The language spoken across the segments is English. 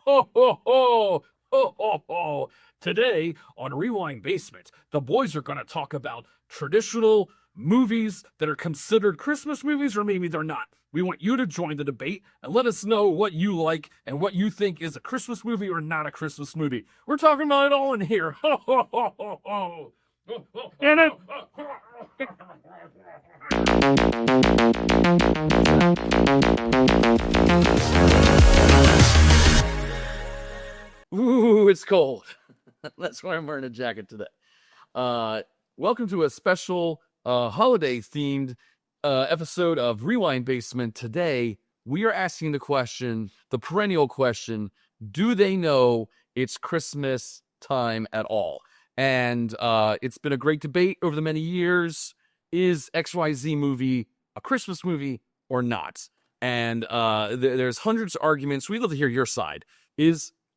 ho, ho, ho, ho, ho, ho. Today on Rewind Basement, the boys are going to talk about traditional movies that are considered Christmas movies, or maybe they're not. We want you to join the debate and let us know what you like and what you think is a Christmas movie or not a Christmas movie. We're talking about it all in here. Ho, ho, ho, ho, ho. In it. Ooh, it's cold. That's why I'm wearing a jacket today. Welcome to a special holiday-themed episode of Rewind Basement. Today, we are asking the perennial question, do they know it's Christmas time at all? And it's been a great debate over the many years. Is XYZ movie a Christmas movie or not? And there's hundreds of arguments. We'd love to hear your side.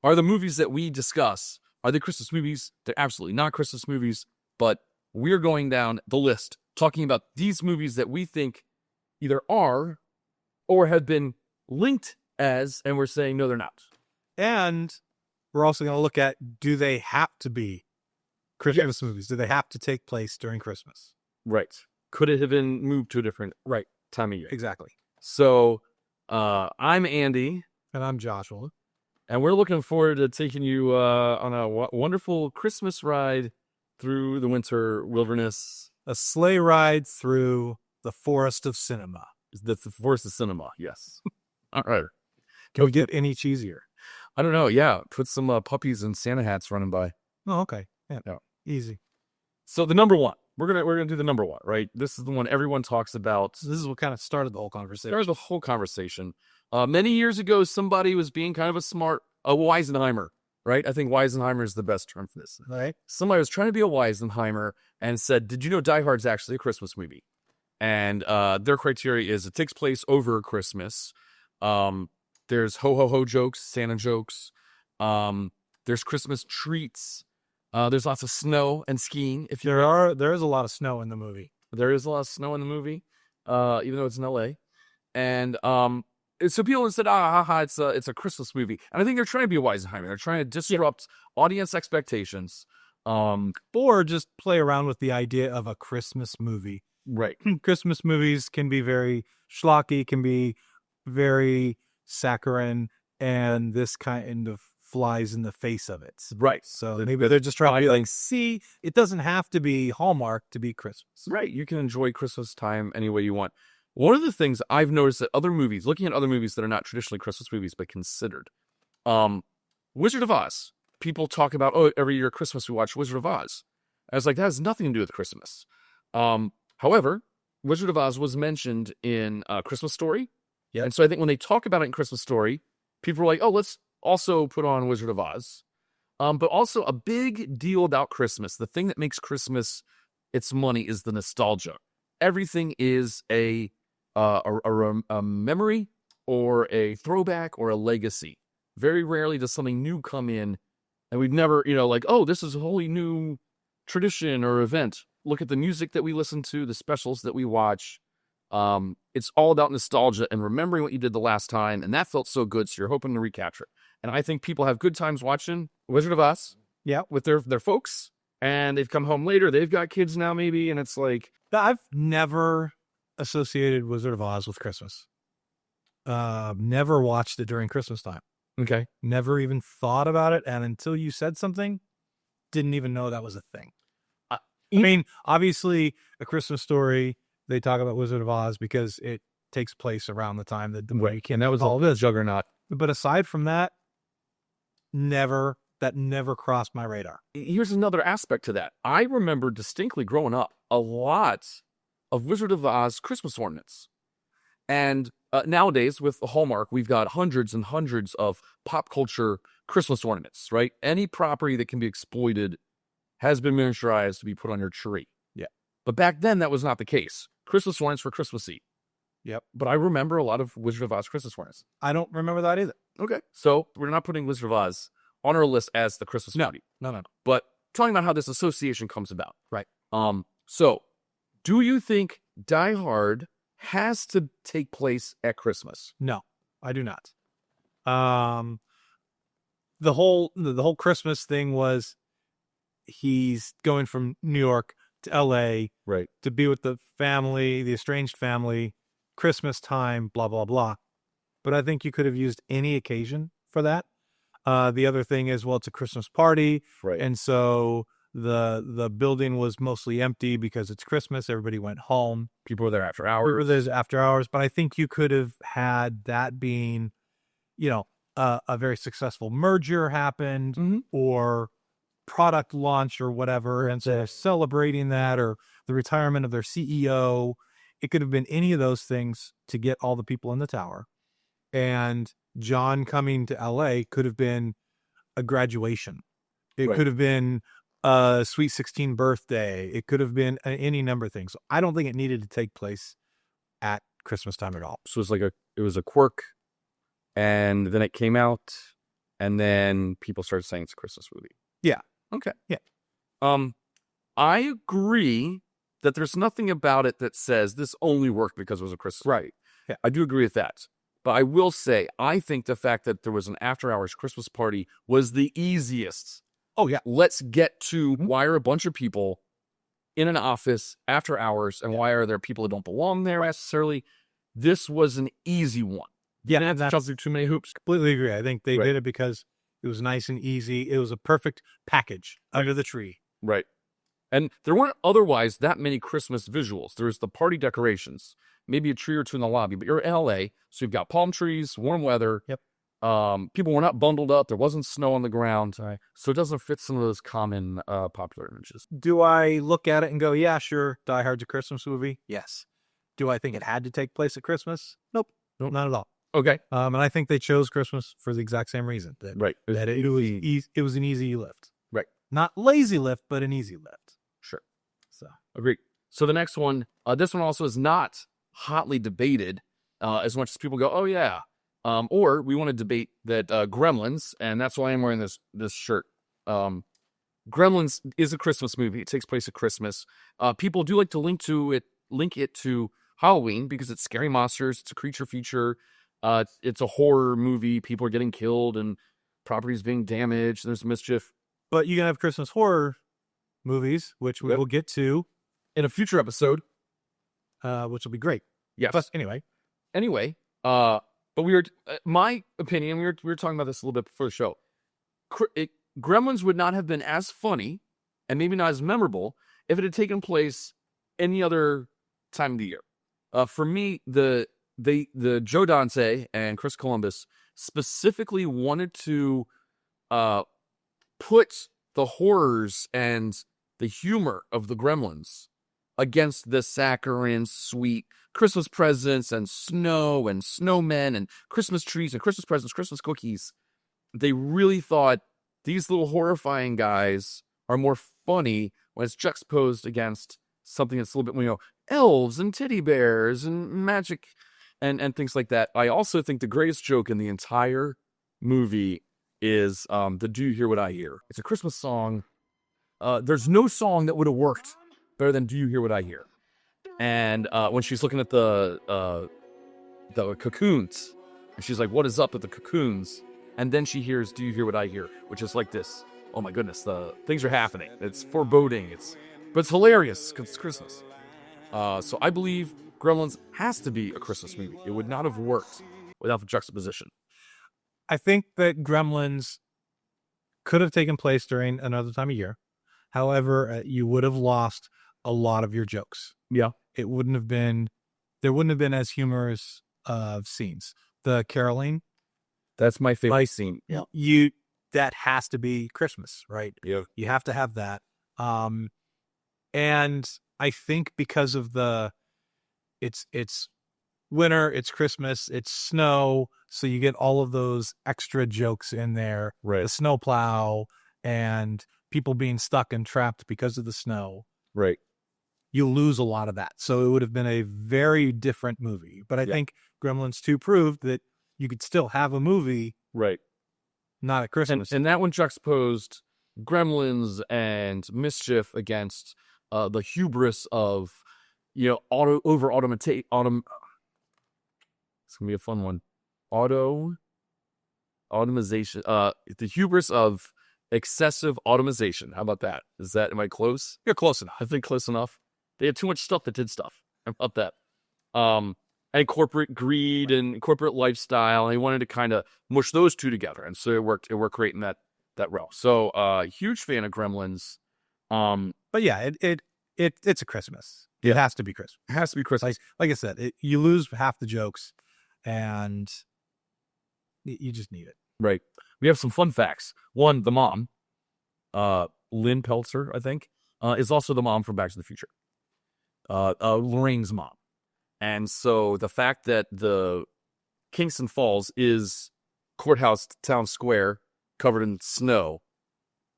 Are the movies that we discuss, are they Christmas movies? They're absolutely not Christmas movies, but we're going down the list, talking about these movies that we think either are or have been linked as, and we're saying, no, they're not. And we're also going to look at, do they have to be Christmas movies? Do they have to take place during Christmas? Right. Could it have been moved to a different time of year? Exactly. So, I'm Andy. And I'm Joshua. And we're looking forward to taking you on a wonderful Christmas ride through the winter wilderness. A sleigh ride through the forest of cinema. That's the forest of cinema, yes. All right. Can we get any cheesier? I don't know. Yeah, put some puppies and Santa hats running by. Oh, okay. Yeah. Easy. So the number one. We're gonna do the number one, right? This is the one everyone talks about. So this is what kind of started the whole conversation. Started the whole conversation. Many years ago, somebody was being kind of a Weisenheimer, right? I think Weisenheimer is the best term for this. All right. Somebody was trying to be a Weisenheimer and said, did you know Die Hard's actually a Christmas movie? And their criteria is it takes place over Christmas. There's ho-ho-ho jokes, Santa jokes. There's Christmas treats. There's lots of snow and skiing. There is a lot of snow in the movie. There is a lot of snow in the movie, even though it's in LA. And so people said, it's a Christmas movie. And I think they're trying to be a Weisenheimer. They're trying to disrupt audience expectations. Or just play around with the idea of a Christmas movie. Right. Christmas movies can be very schlocky, can be very saccharine, and this kind of flies in the face of it. Right. So maybe they're just trying to be like, see, it doesn't have to be Hallmark to be Christmas. Right. You can enjoy Christmas time any way you want. One of the things I've noticed that other movies, looking at other movies that are not traditionally Christmas movies, but considered, Wizard of Oz. People talk about, every year Christmas we watch Wizard of Oz. I was like, that has nothing to do with Christmas. However, Wizard of Oz was mentioned in Christmas Story. Yeah. And so I think when they talk about it in Christmas Story, people are like, let's also put on Wizard of Oz. But also a big deal about Christmas. The thing that makes Christmas its money is the nostalgia. Everything is a memory or a throwback or a legacy. Very rarely does something new come in and we've never, this is a wholly new tradition or event. Look at the music that we listen to, the specials that we watch. It's all about nostalgia and remembering what you did the last time. And that felt so good. So you're hoping to recapture it. And I think people have good times watching Wizard of Oz. Yeah. With their folks. And they've come home later. They've got kids now maybe. And it's like, I've never associated Wizard of Oz with Christmas. Never watched it during Christmas time. Okay. Never even thought about it. And until you said something, didn't even know that was a thing. I mean, obviously, A Christmas Story, they talk about Wizard of Oz because it takes place around the time that the movie came. And that was all this juggernaut. But aside from that, never crossed my radar. Here's another aspect to that. I remember distinctly growing up a lot of Wizard of Oz Christmas ornaments. And nowadays with Hallmark, we've got hundreds and hundreds of pop culture Christmas ornaments, right? Any property that can be exploited has been miniaturized to be put on your tree. Yeah. But back then, that was not the case. Christmas ornaments were Christmassy. Yep. But I remember a lot of Wizard of Oz Christmas ornaments. I don't remember that either. Okay. So we're not putting Wizard of Oz on our list as the Christmas movie. No. But talking about how this association comes about. Right. So do you think Die Hard has to take place at Christmas? No, I do not. the whole Christmas thing was he's going from New York to L.A. Right. to be with the family, the estranged family, Christmas time, blah, blah, blah. But I think you could have used any occasion for that. The other thing is, well, it's a Christmas party. Right. And so the building was mostly empty because it's Christmas. Everybody went home. People were there after hours. There's after hours. But I think you could have had that being, a very successful merger happened or product launch or whatever. And so they're celebrating that, or the retirement of their CEO. It could have been any of those things to get all the people in the tower. And John coming to LA could have been a graduation. It could have been a sweet 16 birthday. It could have been any number of things. I don't think it needed to take place at Christmas time at all. So it was a quirk, and then it came out, and then people started saying it's a Christmas movie. Yeah. Okay. Yeah. I agree that there's nothing about it that says this only worked because it was a Christmas movie. Right. Yeah. I do agree with that. But I will say, I think the fact that there was an after-hours Christmas party was the easiest. Oh, yeah. Let's get to why are a bunch of people in an office after hours, and why are there people that don't belong there necessarily? This was an easy one. Yeah, Didn't have to jump through too many hoops. Completely agree. I think they did it because it was nice and easy. It was a perfect package under the tree. Right. And there weren't otherwise that many Christmas visuals. There's the party decorations, maybe a tree or two in the lobby, but you're in LA, so you've got palm trees, warm weather. Yep. People were not bundled up. There wasn't snow on the ground. Right. So it doesn't fit some of those common popular images. Do I look at it and go, yeah, sure, Die Hard's a Christmas movie? Yes. Do I think it had to take place at Christmas? Nope. Not at all. Okay. And I think they chose Christmas for the exact same reason. Right. That it was an easy lift. Right. Not lazy lift, but an easy lift. Sure. So agree. So the next one, this one also is not hotly debated as much as people go, oh yeah. Or we want to debate that Gremlins, and that's why I'm wearing this shirt. Gremlins is a Christmas movie. It takes place at Christmas. People do like to link it to Halloween because it's scary monsters. It's a creature feature. It's a horror movie. People are getting killed and properties being damaged. There's mischief. But you can have Christmas horror movies, which we will get to in a future episode, which will be great. Yes. But anyway, but we were, my opinion, we were talking about this a little bit before the show. Gremlins would not have been as funny and maybe not as memorable if it had taken place any other time of the year. For me, the Joe Dante and Chris Columbus specifically wanted to put the horrors and the humor of the Gremlins against the saccharine, sweet Christmas presents and snow and snowmen and Christmas trees and Christmas presents, Christmas cookies. They really thought these little horrifying guys are more funny when it's juxtaposed against something that's a little bit, elves and teddy bears and magic and things like that. I also think the greatest joke in the entire movie is the Do You Hear What I Hear? It's a Christmas song. There's no song that would have worked better than Do You Hear What I Hear? And when she's looking at the cocoons, and she's like, what is up with the cocoons? And then she hears Do You Hear What I Hear? Which is like this. Oh my goodness, the things are happening. It's foreboding. But it's hilarious because it's Christmas. So I believe Gremlins has to be a Christmas movie. It would not have worked without the juxtaposition. I think that Gremlins could have taken place during another time of year. However, you would have lost a lot of your jokes. Yeah. There wouldn't have been as humorous scenes. The caroling. That's my favorite scene. Yeah. That has to be Christmas, right? Yeah. You have to have that. And I think because of it's winter, it's Christmas, it's snow, so you get all of those extra jokes in there. Right. The snowplow and people being stuck and trapped because of the snow. Right. You lose a lot of that. So it would have been a very different movie. But I think Gremlins 2 proved that you could still have a movie. Right. Not at Christmas. And that one juxtaposed Gremlins and mischief against the hubris of, automate. It's going to be a fun one. automation. The hubris of excessive automation. How about that? Am I close? You're close enough. I think close enough. They had too much stuff that did stuff. How about that? And corporate greed and corporate lifestyle. And they wanted to kind of mush those two together. And so it worked great in that realm. So, huge fan of Gremlins. But yeah, it's a Christmas. It has to be Christmas. It has to be Christmas. Like I said, you lose half the jokes, and you just need it. Right. We have some fun facts. One, the mom, Lynn Peltzer, I think, is also the mom from Back to the Future. Lorraine's mom. And so the fact that the Kingston Falls is courthouse town square covered in snow,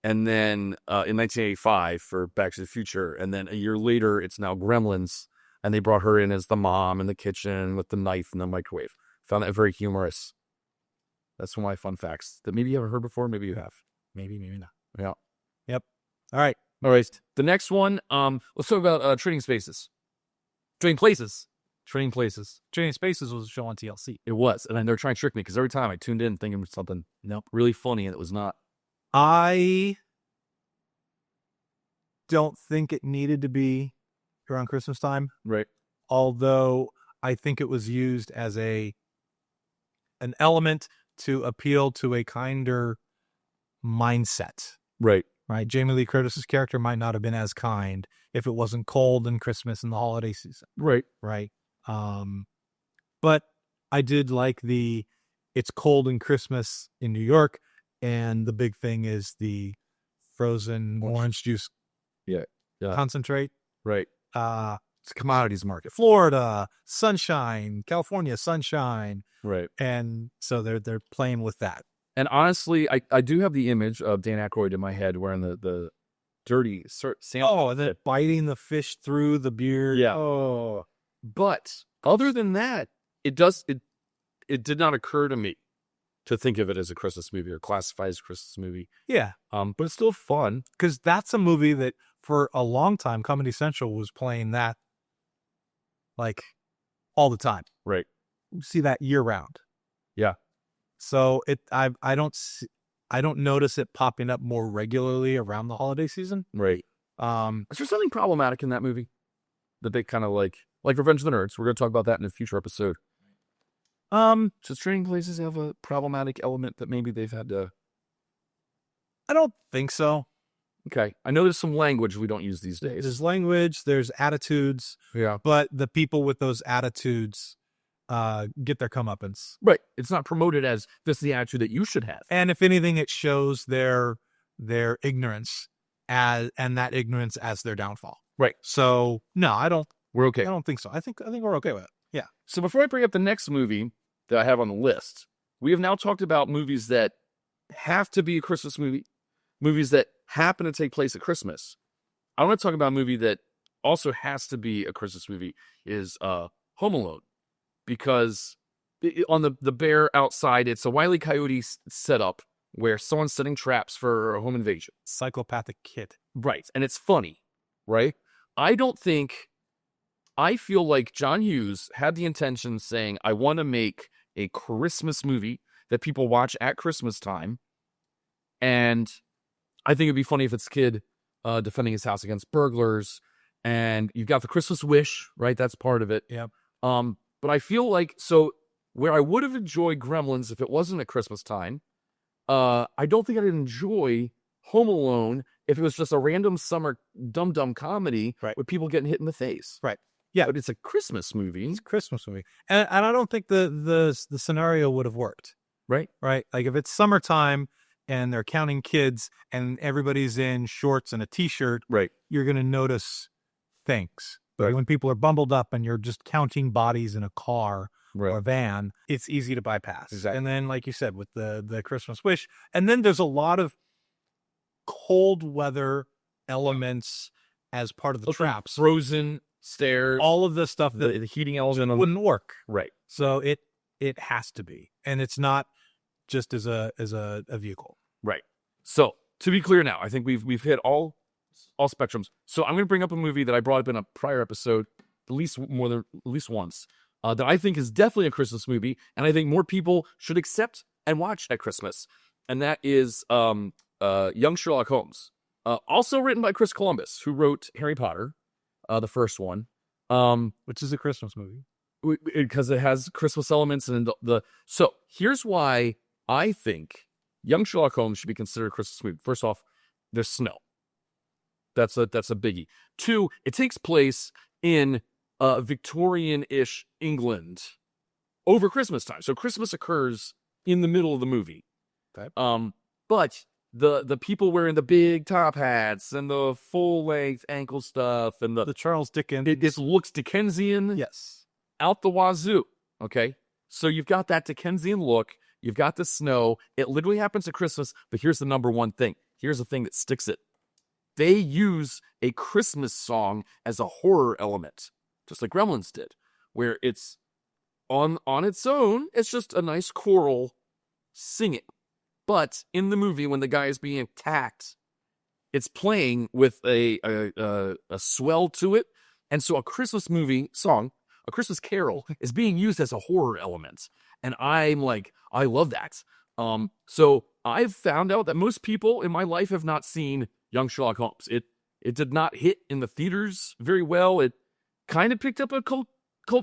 and then in 1985 for Back to the Future, and then a year later it's now Gremlins, and they brought her in as the mom in the kitchen with the knife and the microwave. Found that very humorous. That's one of my fun facts that maybe you haven't heard before, maybe you have. Maybe not. Yeah. Yep. All right. The next one, let's talk about Trading Spaces. Trading Places. Trading Spaces was a show on TLC. It was, and they're trying to trick me because every time I tuned in thinking it was something really funny, and it was not. I don't think it needed to be around Christmas time. Right. Although I think it was used as an element to appeal to a kinder mindset. Right. Right. Jamie Lee Curtis's character might not have been as kind if it wasn't cold and Christmas and the holiday season. Right. Right. But I did like it's cold in Christmas in New York, and the big thing is the frozen orange juice concentrate. Right. It's a commodities market. Florida, sunshine, California, sunshine. Right. And so they're playing with that. And honestly, I do have the image of Dan Aykroyd in my head wearing the dirty sand. Oh, biting the fish through the beard. Yeah. Oh. But other than that, it did not occur to me to think of it as a Christmas movie or classify as a Christmas movie. Yeah. But it's still fun. Because that's a movie that for a long time, Comedy Central was playing that like all the time. Right. You see that year round. Yeah. So I don't notice it popping up more regularly around the holiday season. Right. Is there something problematic in that movie that they kind of like Revenge of the Nerds? We're going to talk about that in a future episode. Does Trading Places have a problematic element that maybe they've had to? I don't think so. Okay. I know there's some language we don't use these days. There's language, there's attitudes. Yeah. But the people with those attitudes get their comeuppance. Right. It's not promoted as this is the attitude that you should have. And if anything, it shows their ignorance and that ignorance as their downfall. Right. So no, I don't. We're okay. I don't think so. I think we're okay with it. Yeah. So before I bring up the next movie that I have on the list, we have now talked about movies that have to be a Christmas movie, movies that happen to take place at Christmas. I want to talk about a movie that also has to be a Christmas movie is Home Alone, because on the bear outside, it's a Wile E. Coyote setup where someone's setting traps for a home invasion. Psychopathic kid. Right. And it's funny, right? I feel like John Hughes had the intention saying, I want to make a Christmas movie that people watch at Christmas time. And I think it'd be funny if it's a kid defending his house against burglars. And you've got the Christmas wish, right? That's part of it. Yeah. But I feel like, so where I would have enjoyed Gremlins if it wasn't at Christmas time, I don't think I'd enjoy Home Alone if it was just a random summer dum-dum comedy with people getting hit in the face. Right. Yeah. But it's a Christmas movie. It's a Christmas movie. And I don't think the scenario would have worked. Right. Right. Like if it's summertime and they're counting kids and everybody's in shorts and a t-shirt, right, you're going to notice things. But right, when people are bundled up and you're just counting bodies in a car right, or a van, it's easy to bypass. Exactly. And then, like you said, with the Christmas wish, and then there's a lot of cold weather elements as part of the traps. Frozen stairs, all of the stuff that the heating element wouldn't work. Right. So it has to be, and it's not just as a vehicle. Right. So to be clear now, I think we've hit all spectrums. So I'm going to bring up a movie that I brought up in a prior episode, at least once, that I think is definitely a Christmas movie, and I think more people should accept and watch at Christmas, and that is Young Sherlock Holmes. Also written by Chris Columbus, who wrote Harry Potter, the first one. Which is a Christmas movie. Because it has Christmas elements and so here's why I think Young Sherlock Holmes should be considered a Christmas movie. First off, there's snow. That's a biggie. 2, it takes place in Victorian-ish England over Christmas time. So Christmas occurs in the middle of the movie. Okay. But the people wearing the big top hats and the full-length ankle stuff and the Charles Dickens. it looks Dickensian. Yes. Out the wazoo. Okay. So you've got that Dickensian look. You've got the snow. It literally happens at Christmas. But here's the number one thing. Here's the thing that sticks it. They use a Christmas song as a horror element, just like Gremlins did, where it's on its own. It's just a nice choral singing. But in the movie, when the guy is being attacked, it's playing with a swell to it. And so a Christmas movie song, a Christmas carol, is being used as a horror element. And I'm like, I love that. So I've found out that most people in my life have not seen Young Sherlock Holmes. It did not hit in the theaters very well. It kind of picked up a cult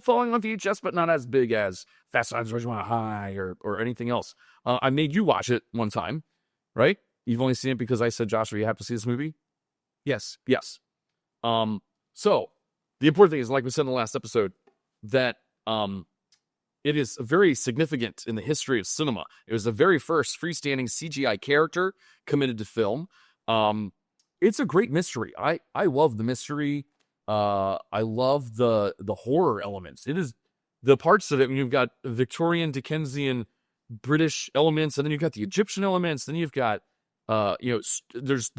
following on VHS, but not as big as Fast Times at Ridgemont High or anything else. I made you watch it one time, right? You've only seen it because I said, Joshua, you have to see this movie? Yes. Yes. So the important thing is, like we said in the last episode, that it is very significant in the history of cinema. It was the very first freestanding CGI character committed to film. It's a great mystery. I love the mystery. I love the horror elements. It is the parts of it when you've got Victorian, Dickensian, British elements, and then you've got the Egyptian elements. Then you've got there's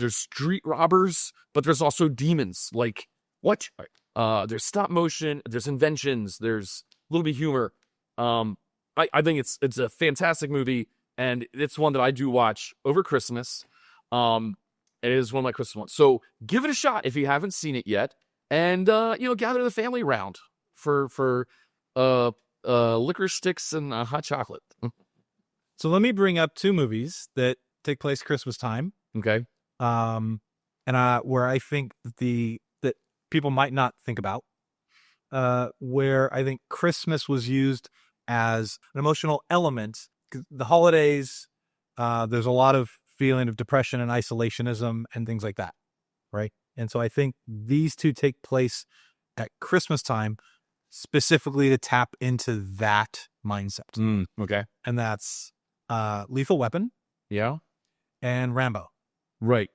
street robbers, but there's also demons. Like what? There's stop motion. There's inventions. There's a little bit of humor. I think it's a fantastic movie, and it's one that I do watch over Christmas. It is one of my Christmas ones. So give it a shot if you haven't seen it yet, and gather the family around for liquor sticks and hot chocolate. So let me bring up 2 movies that take place Christmas time. Okay. And where I think that people might not think about, where I think Christmas was used as an emotional element. The holidays, there's a lot of feeling of depression and isolationism and things like that, right? And so I think these 2 take place at Christmas time specifically to tap into that mindset. Okay. And that's Lethal Weapon. Yeah. And Rambo. Right.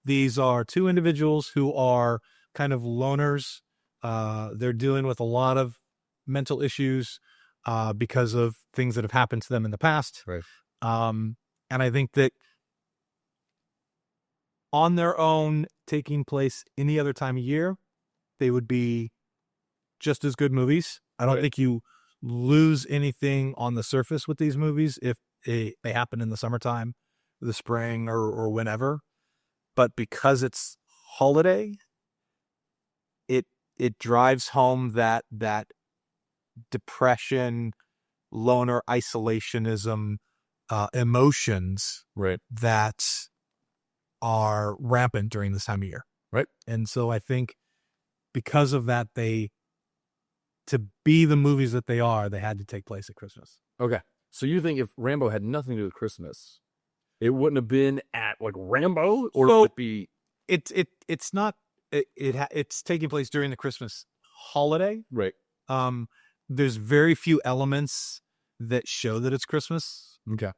These are 2 individuals who are kind of loners. They're dealing with a lot of mental issues because of things that have happened to them in the past. Right. And I think that on their own, taking place any other time of year, they would be just as good movies. I don't think you lose anything on the surface with these movies if they happen in the summertime, the spring, or whenever. But because it's holiday, it drives home that depression, loner, isolationism, emotions that are rampant during this time of year. Right. And so I think because of that, to be the movies that they are, they had to take place at Christmas. Okay. So you think if Rambo had nothing to do with Christmas, it wouldn't have been at like Rambo, or would it be? It's not. It's taking place during the Christmas holiday. Right. There's very few elements that show that it's Christmas. Okay.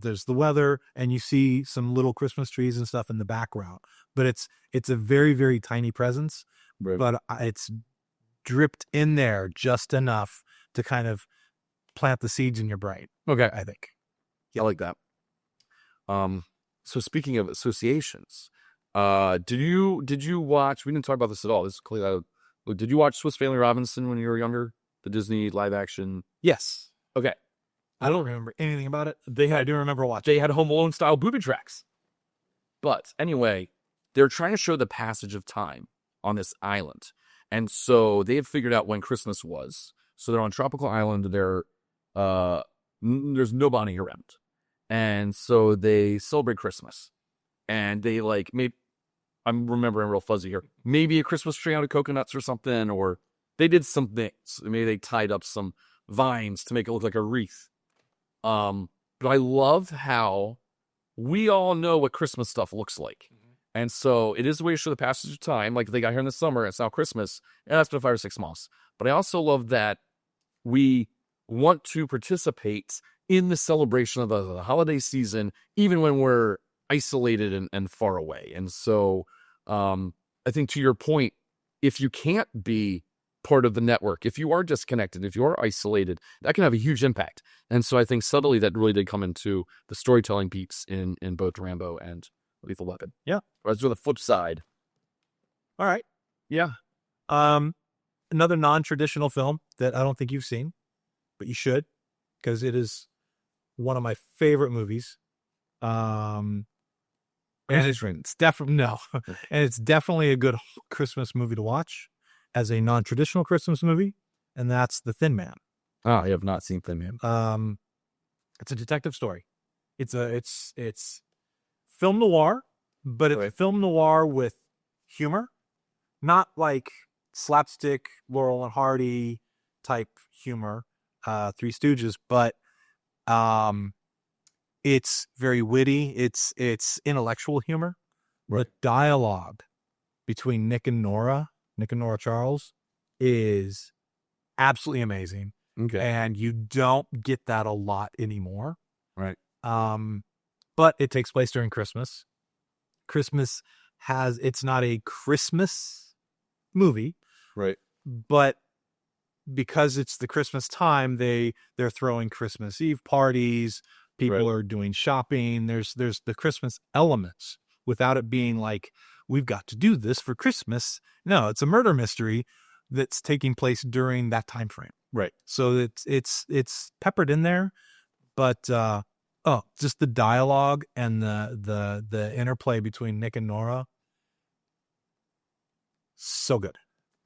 There's the weather, and you see some little Christmas trees and stuff in the background, but it's a very, very tiny presence. Right. But it's dripped in there just enough to kind of plant the seeds in your brain. Okay. I think. I like that. So speaking of associations, did you watch? We didn't talk about this at all. This is clearly. Did you watch Swiss Family Robinson when you were younger? The Disney live action. Yes. Okay. I don't remember anything about it. I do remember watching. They had Home Alone style booby tracks. But anyway, they're trying to show the passage of time on this island, and so they had figured out when Christmas was. So they're on tropical island. They're there's nobody around. And so they celebrate Christmas. And they like, maybe, I'm remembering real fuzzy here, maybe a Christmas tree out of coconuts or something, or they did some things. Maybe they tied up some vines to make it look like a wreath. But I love how we all know what Christmas stuff looks like. And so it is a way to show the passage of time. Like they got here in the summer, it's now Christmas, and that's been 5 or 6 months. But I also love that we want to participate in the celebration of the holiday season, even when we're isolated and far away. And so I think to your point, if you can't be part of the network, if you are disconnected, if you are isolated, that can have a huge impact. And so I think subtly that really did come into the storytelling beats in both Rambo and Lethal Weapon. Yeah. Whereas on the flip side. All right. Yeah. Another non-traditional film that I don't think you've seen, but you should, because it is one of my favorite movies. And it's definitely and it's definitely a good Christmas movie to watch as a non-traditional Christmas movie, and that's The Thin Man. Oh, I have not seen Thin Man. It's a detective story. It's film noir, but it's film noir with humor, not like slapstick Laurel and Hardy type humor, Three Stooges, but it's very witty. It's intellectual humor. Right. The dialogue between Nick and Nora Charles, is absolutely amazing. Okay. And you don't get that a lot anymore. Right. But it takes place during Christmas. It's not a Christmas movie. Right. But because it's the Christmas time, they're throwing Christmas Eve parties. People are doing shopping. There's the Christmas elements without it being like, we've got to do this for Christmas. No, it's a murder mystery that's taking place during that time frame. Right. So it's peppered in there, but just the dialogue and the interplay between Nick and Nora, so good.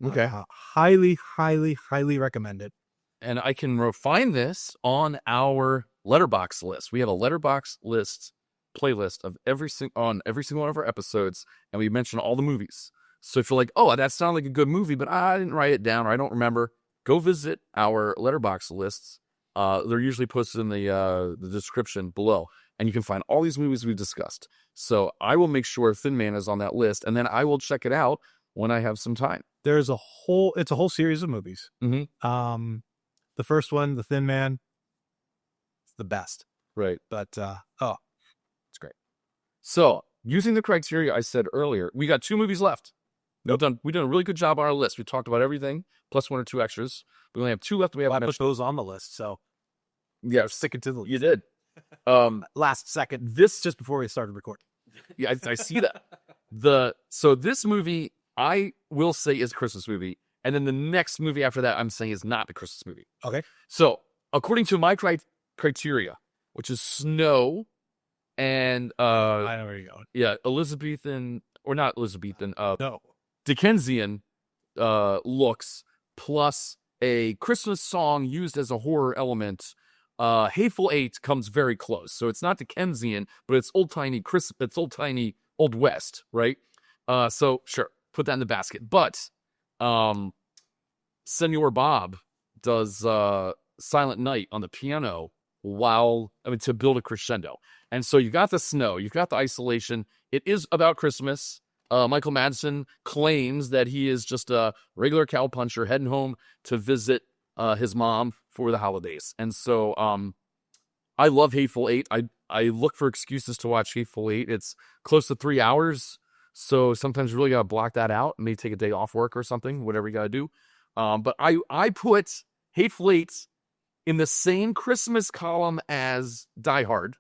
Okay. Highly, highly, highly recommend it. And I can find this on our Letterboxd list. We have a Letterboxd list playlist of every single one of our episodes, and we mention all the movies. So if you're like, oh, that sounded like a good movie, but I didn't write it down or I don't remember, go visit our Letterboxd lists. They're usually posted in the description below, and you can find all these movies we've discussed. So I will make sure Thin Man is on that list, and then I will check it out when I have some time. It's a whole series of movies. Mm-hmm. The first one, The Thin Man, it's the best. Right. But it's great. So using the criteria I said earlier, we got 2 movies left. We've done a really good job on our list. We talked about everything, plus 1 or 2 extras. We only have 2 left. I put those on the list, so yeah, stick it to the list. You did. Last second. This just before we started recording. Yeah, I see that. So this movie, I will say, is a Christmas movie, and then the next movie after that, I'm saying is not a Christmas movie. Okay. So according to my criteria, which is snow, and I know where you're going. Yeah, Elizabethan or not Elizabethan. No. Dickensian looks plus a Christmas song used as a horror element. Hateful Eight comes very close. So it's not Dickensian, but it's old-timey Old West, right? So sure, put that in the basket. But Senor Bob does Silent Night on the piano to build a crescendo. And so you got the snow, you've got the isolation. It is about Christmas. Michael Madsen claims that he is just a regular cowpuncher heading home to visit his mom for the holidays. And so I love Hateful Eight. I look for excuses to watch Hateful Eight. It's close to 3 hours, so sometimes you really got to block that out. Maybe take a day off work or something, whatever you got to do. But I put Hateful Eight in the same Christmas column as Die Hard,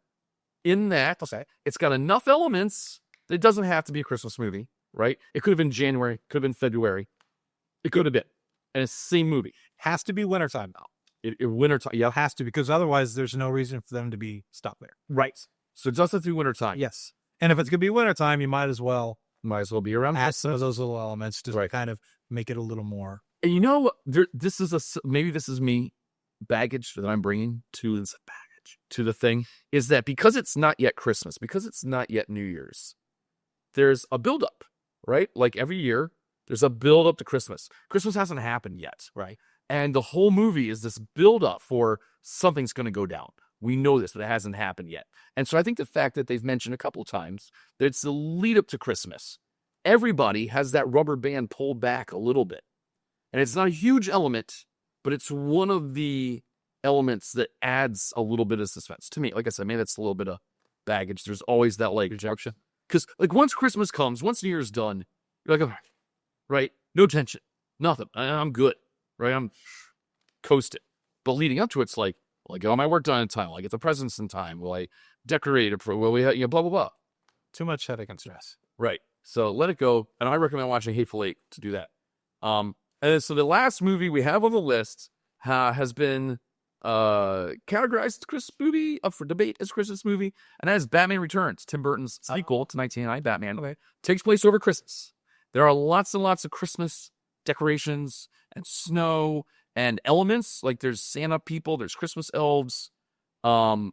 in that it's got enough elements that it doesn't have to be a Christmas movie, right? It could have been January, could have been February. It could have been. And it's the same movie. Has to be wintertime now. Wintertime, yeah. It has to, because otherwise there's no reason for them to be stopped there. Right. So it does have to be wintertime. Yes. And if it's going to be wintertime, you might as well be around. Add some of those little elements to kind of make it a little more. And maybe this is me baggage that I'm bringing to this baggage. to the thing is that because it's not yet Christmas, because it's not yet New Year's, there's a buildup, right? Like every year, there's a buildup to Christmas. Christmas hasn't happened yet, right? And the whole movie is this buildup for something's going to go down. We know this, but it hasn't happened yet. And so I think the fact that they've mentioned a couple times that it's the lead up to Christmas, everybody has that rubber band pulled back a little bit. And it's not a huge element, but it's one of the elements that adds a little bit of suspense to me. Like I said, maybe that's a little bit of baggage. There's always that like rejection. Because like once Christmas comes, once New Year's done, you're like, all right, no tension, nothing. I'm good, right? I'm coasting. But leading up to it's like, will I get all my work done in time? Will I get the presents in time? Will I decorate it? Will we, blah, blah, blah. Too much headache and stress. Right. So let it go. And I recommend watching Hateful Eight to do that. And so the last movie we have on the list has been categorized as a Christmas movie, up for debate as a Christmas movie, and that is Batman Returns, Tim Burton's sequel to 1989 Batman. Okay. Takes place over Christmas. There are lots and lots of Christmas decorations and snow and elements. Like there's Santa people, there's Christmas elves. Max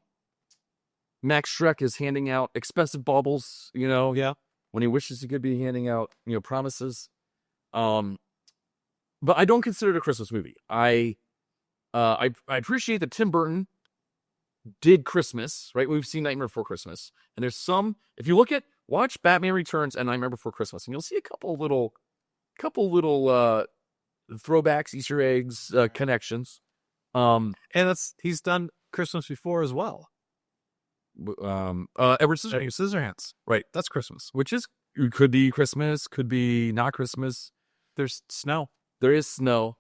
Schreck is handing out expensive baubles, Yeah. when he wishes he could be handing out, promises. But I don't consider it a Christmas movie. I appreciate that Tim Burton did Christmas, right? We've seen Nightmare Before Christmas. And there's if you watch Batman Returns and Nightmare Before Christmas, and you'll see a couple little throwbacks, Easter eggs, connections. And he's done Christmas before as well. Edward Scissorhands. Right. That's Christmas. Which could be Christmas, could be not Christmas. There's snow. There is snow.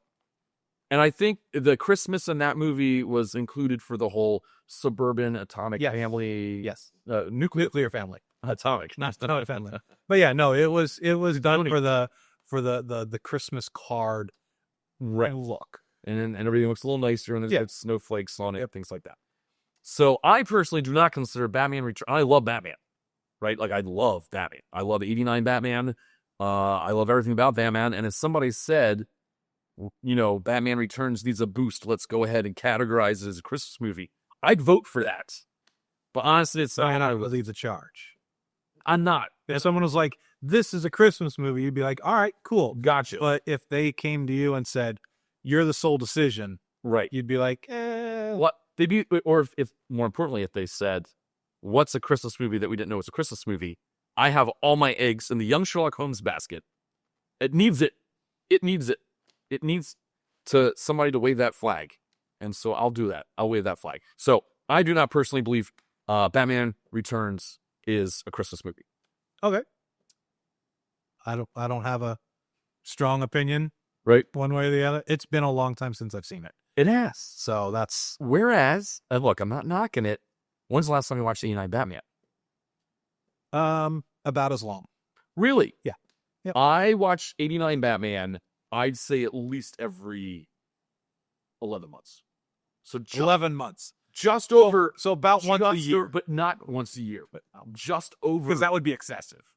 And I think the Christmas in that movie was included for the whole suburban atomic family. Yes. Nuclear family. Atomic, not family. But yeah, no, it was done for the Christmas card look. And everything looks a little nicer and there's snowflakes on it, things like that. So I personally do not consider Batman Returns. I love Batman, right? Like I love Batman. I love 89 Batman. I love everything about Batman. And if somebody said, Batman Returns needs a boost, let's go ahead and categorize it as a Christmas movie, I'd vote for that. But honestly, it's not. I lead the charge. I'm not. If someone was like, this is a Christmas movie, you'd be like, all right, cool. Gotcha. But if they came to you and said, you're the sole decision, right? You'd be like, What? Or if more importantly, if they said, what's a Christmas movie that we didn't know was a Christmas movie? I have all my eggs in the young Sherlock Holmes basket. It needs it. It needs it. It needs somebody to wave that flag. And so I'll do that. I'll wave that flag. So I do not personally believe Batman Returns is a Christmas movie. Okay. I don't have a strong opinion, right? One way or the other. It's been a long time since I've seen it. It has. So that's... Whereas, and look, I'm not knocking it. When's the last time you watched 89 Batman? About as long. Really? Yeah. Yep. I watch 89 Batman, I'd say at least every 11 months. So 11 months. Just over. So about once a year. But not once a year, but just over. Because that would be excessive.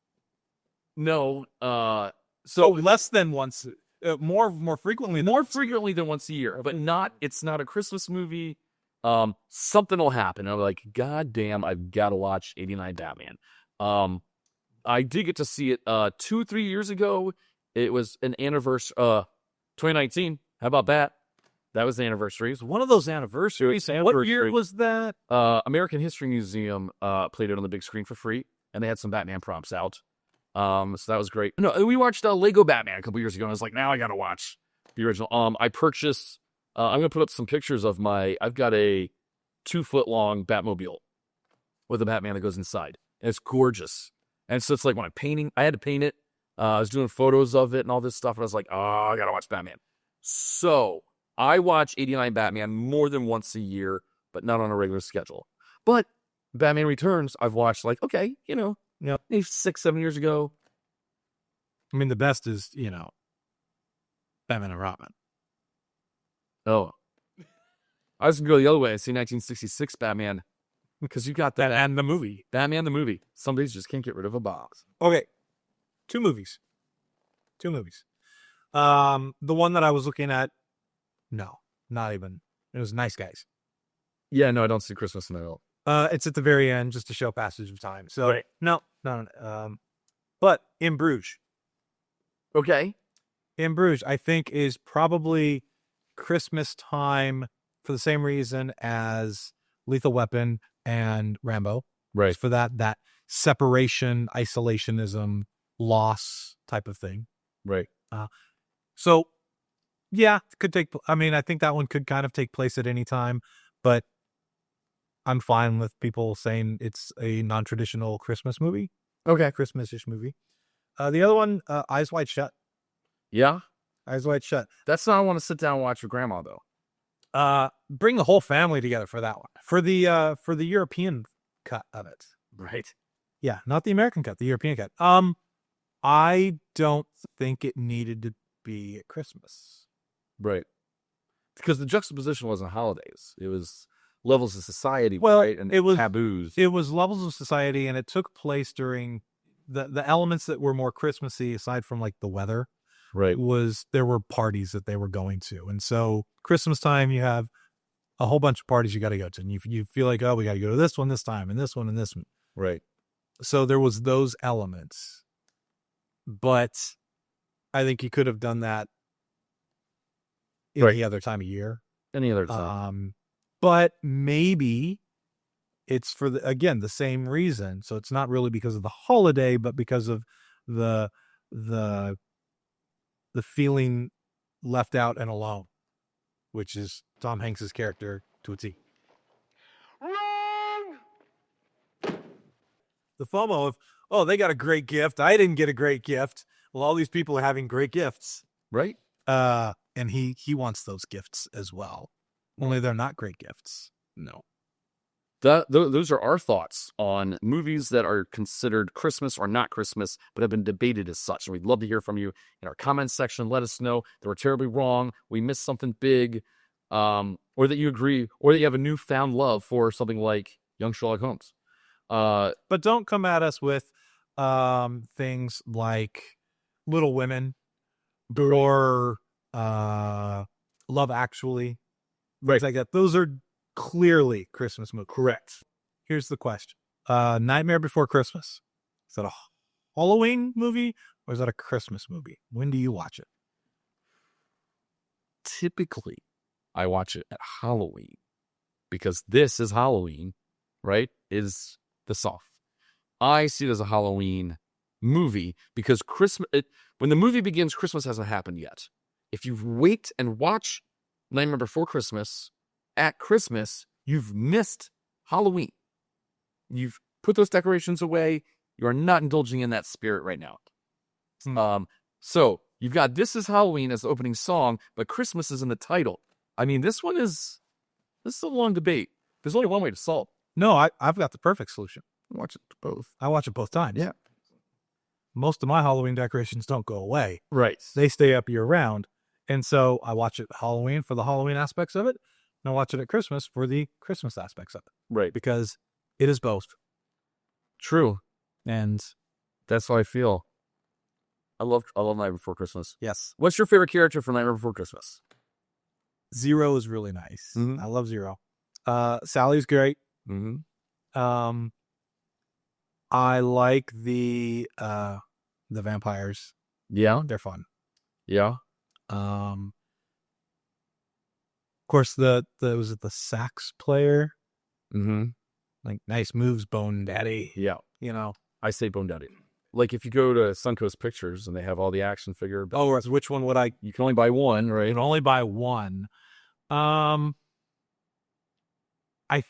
No. Less than once. More frequently. More frequently than once a year, but it's not a Christmas movie. Something will happen. I'm like, God damn, I've got to watch 89 Batman. I did get to see it 2-3 years ago. It was an anniversary, 2019. How about that? That was the anniversary. It was one of those anniversaries. What year was that? American History Museum played it on the big screen for free, and they had some Batman prompts out. So that was great. No, we watched Lego Batman a couple years ago, and I was like, now I got to watch the original. I purchased. I'm gonna put up some pictures of I've got a 2-foot-long Batmobile with a Batman that goes inside. And it's gorgeous. And so it's like when I had to paint it. I was doing photos of it and all this stuff, and I was like, oh, I gotta watch Batman. So I watch 89 Batman more than once a year, but not on a regular schedule. But Batman Returns, I've watched maybe 6-7 years ago. I mean, the best is, Batman and Robin. Oh. I was going to go the other way. I see 1966 Batman. Because you got that and the movie. Batman the movie. Some days just can't get rid of a box. Okay. Two movies. The one that I was looking at, no, not even. It was Nice Guys. Yeah, no, I don't see Christmas in it at all. It's at the very end just to show passage of time. So Right. no. But in Bruges, Okay. I think is probably Christmas time for the same reason as Lethal Weapon and Rambo. Right. It's for that separation, isolationism, loss type of thing. Right. So yeah, it could take. I mean, I think that one could kind of take place at any time, but I'm fine with people saying it's a non-traditional Christmas movie. Okay. Christmas-ish movie. The other one, Eyes Wide Shut. Yeah. Eyes Wide Shut. That's not I want to sit down and watch with grandma though. Bring the whole family together for that one. For the European cut of it. Right. Yeah, not the American cut, the European cut. I don't think it needed to be at Christmas. Right. Because the juxtaposition wasn't holidays. It was levels of society, Well, right? And it was taboos. It was levels of society, and it took place during the elements that were more Christmassy, aside from like the weather. Right. There were parties that they were going to, and so Christmas time you have a whole bunch of parties you got to go to, and you feel like, oh, we got to go to this one this time, and this one and this one. Right. So there was those elements, but I think you could have done that any other time of year. Any other time. But maybe it's for the same reason. So it's not really because of the holiday, but because of the feeling left out and alone, which is Tom Hanks's character to a T. Wrong! The FOMO of, oh, they got a great gift. I didn't get a great gift. Well, all these people are having great gifts. Right. And he wants those gifts as well. Only they're not great gifts. No. Those are our thoughts on movies that are considered Christmas or not Christmas, but have been debated as such. And we'd love to hear from you in our comments section. Let us know that we're terribly wrong, we missed something big, or that you agree, or that you have a newfound love for something like Young Sherlock Holmes. But don't come at us with things like Little Women or Love Actually. Right. Things like that. Those are clearly Christmas movies. Correct. Here's the question. Nightmare Before Christmas. Is that a Halloween movie or is that a Christmas movie? When do you watch it? Typically, I watch it at Halloween because this is Halloween, right? Is the soft. I see it as a Halloween movie because when the movie begins, Christmas hasn't happened yet. If you wait and watch Nightmare Before Christmas at Christmas, you've missed Halloween. You've put those decorations away. You are not indulging in that spirit right now. So you've got This Is Halloween as the opening song, but Christmas is in the title. I mean, this is a long debate. There's only one way to solve it. No, I've got the perfect solution. Watch it both. I watch it both times. Yeah. Most of my Halloween decorations don't go away. Right. They stay up year round. And so I watch it Halloween for the Halloween aspects of it, and I watch it at Christmas for the Christmas aspects of it. Right. Because it is both. True. And that's how I feel. I love Nightmare Before Christmas. yes, What's your favorite character from Nightmare Before Christmas? Zero is really nice. Mhm. I love Zero. Sally's great. Mm-hmm. I like the vampires. Yeah. They're fun. Yeah. Of course, was it the sax player? Mm-hmm. Like, nice moves, Bone Daddy. Yeah. You know. I say Bone Daddy. Like if you go to Suncoast Pictures and they have all the action figure. Oh, which one would I? You can only buy one, I right? can only buy one. I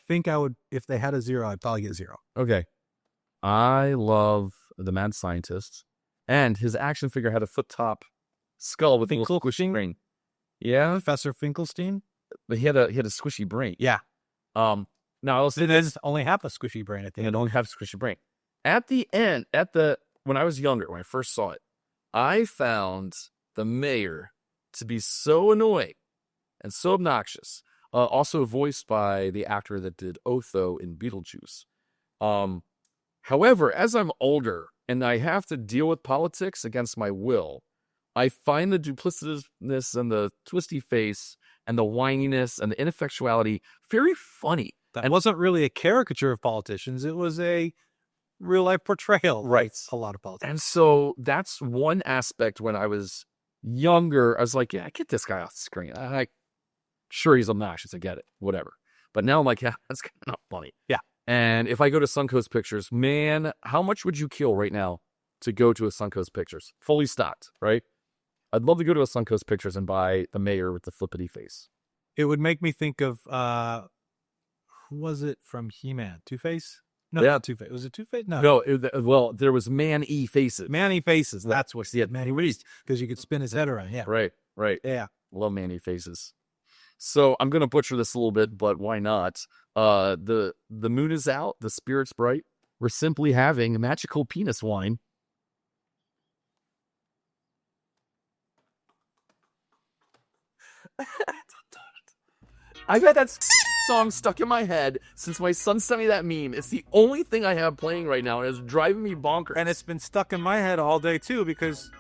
think I would, if they had a Zero, I'd probably get Zero. Okay. I love the Mad Scientist, and his action figure had a foot top skull with a little squishy brain. Yeah, Professor Finkelstein. but he had a squishy brain. Yeah. Now It does only have a squishy brain at the and end. don't have squishy brain. At the end, when I was younger, when I first saw it, I found the mayor to be so annoying and so obnoxious. Also voiced by the actor that did Otho in Beetlejuice. However, as I'm older and I have to deal with politics against my will, I find the duplicitousness and the twisty face and the whininess and the ineffectuality. Very funny. That wasn't really a caricature of politicians. It was a real life portrayal. Right. A lot of politics. And so that's one aspect. When I was younger, I was like, yeah, get this guy off the screen. Sure, he's obnoxious. I get it. Whatever. But now I'm like, yeah, that's kind of funny. Yeah. And if I go to Suncoast Pictures, man, how much would you kill right now to go to a Suncoast Pictures? Fully stocked, right? I'd love to go to a Suncoast Pictures and buy the mayor with the flippity face. It would make me think of, who was it from He-Man? Two-Face? No, Yeah. not Two-Face. Was it Two-Face? No. No, well, there was Man-E faces. Man-E Faces. That's what he had. Man-E Faces. Because you could spin his head around. Yeah. Right. Yeah. Love Man-E faces. So I'm going to butcher this a little bit, but why not? The moon is out. The spirit's bright. We're simply having magical penis wine. I've had that song stuck in my head since my son sent me that meme. It's the only thing I have playing right now, and it's driving me bonkers. And it's been stuck in my head all day, too, because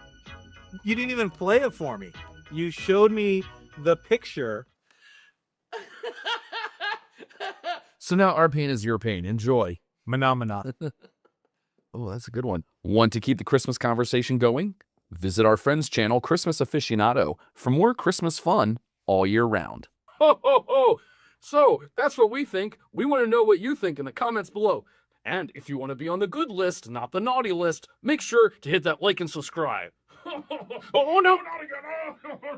you didn't even play it for me. You showed me the picture. So now our pain is your pain. Enjoy. Phenomena. Oh, that's a good one. Want to keep the Christmas conversation going? Visit our friend's channel, Christmas Aficionado, for more Christmas fun all year round. Ho, ho, ho! So, that's what we think. We want to know what you think in the comments below. And if you want to be on the good list, not the naughty list, make sure to hit that like and subscribe. Oh, no, not again!